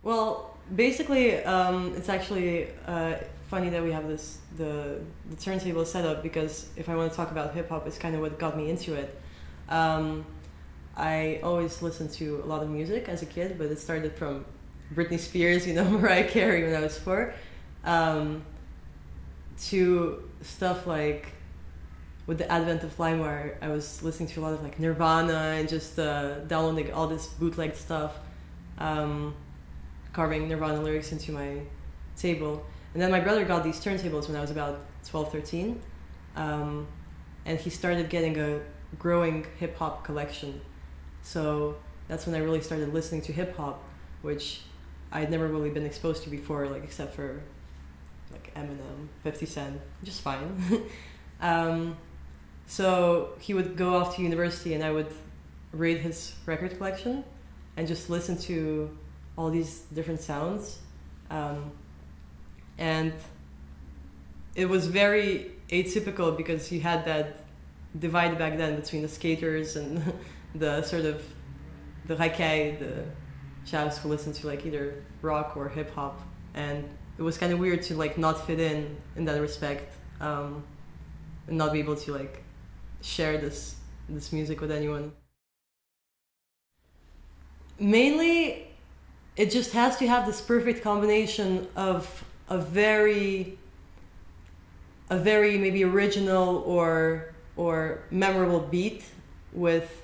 Well, basically, it's actually funny that we have the turntable set up, because if I want to talk about hip hop, it's kind of what got me into it. I always listened to a lot of music as a kid, but it started from Britney Spears, Mariah Carey when I was 4, to stuff like, with the advent of LimeWire, I was listening to a lot of like Nirvana and just downloading all this bootleg stuff, carving Nirvana lyrics into my table. And then my brother got these turntables when I was about 12, 13, and he started getting a growing hip-hop collection. So that's when I really started listening to hip-hop, which I'd never really been exposed to before, like except for like Eminem, 50 Cent, just fine. So he would go off to university and I would raid his record collection and just listen to all these different sounds. And it was very atypical because you had that divide back then between the skaters and the sort of the racaille, the chavs who listened to like either rock or hip hop. And it was kind of weird to like not fit in that respect, and not be able to like share this music with anyone. Mainly, it just has to have this perfect combination of a very maybe original or memorable beat with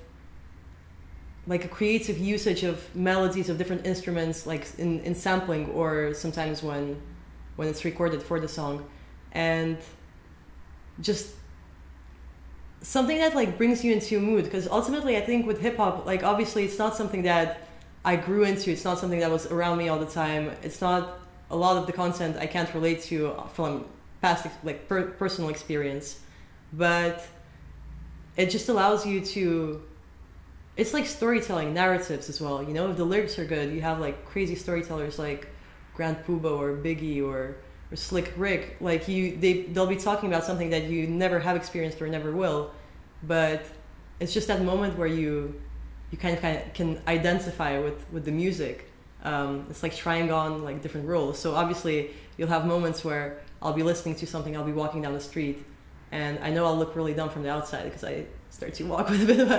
like a creative usage of melodies of different instruments, like in sampling or sometimes when it's recorded for the song, and just something that like brings you into a mood. Because ultimately I think with hip-hop, like obviously it's not something that I grew into, it's not something that was around me all the time, it's not a lot of the content I can't relate to from past like personal experience, but it just allows you to, it's like storytelling, narratives as well, if the lyrics are good, you have like crazy storytellers like Grand Puba or Biggie or Slick Rick, like they'll be talking about something that you never have experienced or never will, but it's just that moment where you kind of can identify with the music. It's like trying on like different roles. So obviously you'll have moments where I'll be listening to something, I'll be walking down the street, and I know I'll look really dumb from the outside because I start to walk with a bit of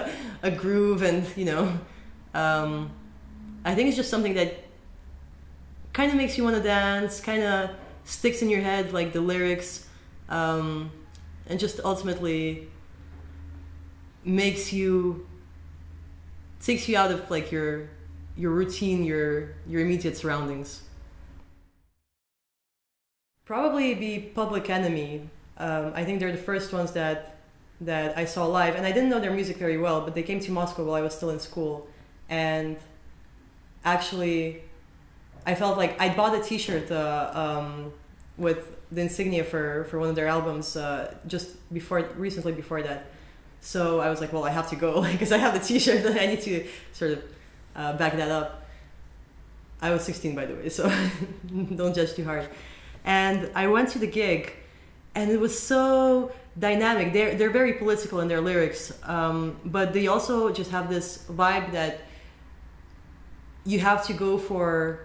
a groove, and I think it's just something that kind of makes you want to dance, kind of sticks in your head, like the lyrics, and just ultimately takes you out of like your routine, your immediate surroundings. Probably be Public Enemy. I think they're the first ones that I saw live, and I didn't know their music very well, but they came to Moscow while I was still in school, and actually I felt like I bought a t-shirt with the insignia for one of their albums just recently before that. So I was like, well, I have to go because I have the t-shirt and I need to sort of back that up. I was 16, by the way, so don't judge too hard. And I went to the gig, and it was so dynamic. They're very political in their lyrics, but they also just have this vibe that you have to go for.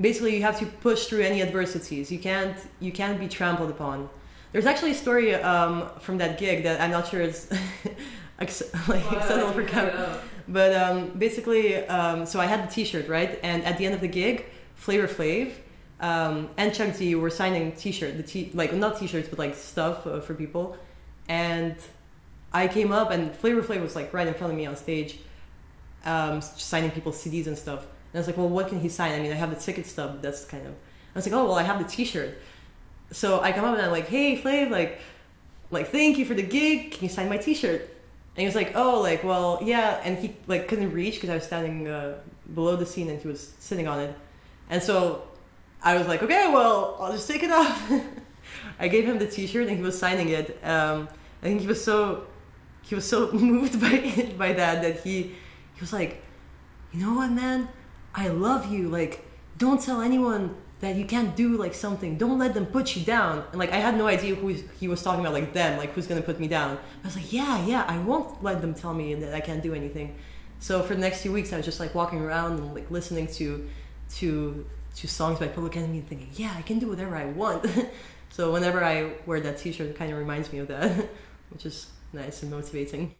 Basically, you have to push through any adversities. You can't be trampled upon. There's actually a story from that gig that I'm not sure it's acceptable for camera. But basically, so I had the t-shirt, right? And at the end of the gig, Flavor Flav and Chuck D were signing like not t-shirts, but like stuff for people. And I came up, and Flavor Flav was like right in front of me on stage, signing people's CDs and stuff. And I was like, well, what can he sign? I mean, I have the ticket stub. That's kind of. I was like, oh, well, I have the t-shirt. So I come up and I'm like, hey, Flav, like thank you for the gig. Can you sign my t-shirt? And he was like, oh, like, well, yeah. And he like couldn't reach because I was standing below the scene and he was sitting on it. And so I was like, okay, well, I'll just take it off. I gave him the t-shirt and he was signing it. I think he was so moved by that he was like, you know what, man? I love you. Like, don't tell anyone that you can't do like something. Don't let them put you down. And like I had no idea who he was talking about, like them, like who's gonna put me down. I was like, yeah, I won't let them tell me that I can't do anything. So for the next few weeks, I was just like walking around and like listening to songs by Public Enemy and thinking, yeah, I can do whatever I want. So whenever I wear that T-shirt, it kind of reminds me of that, which is nice and motivating.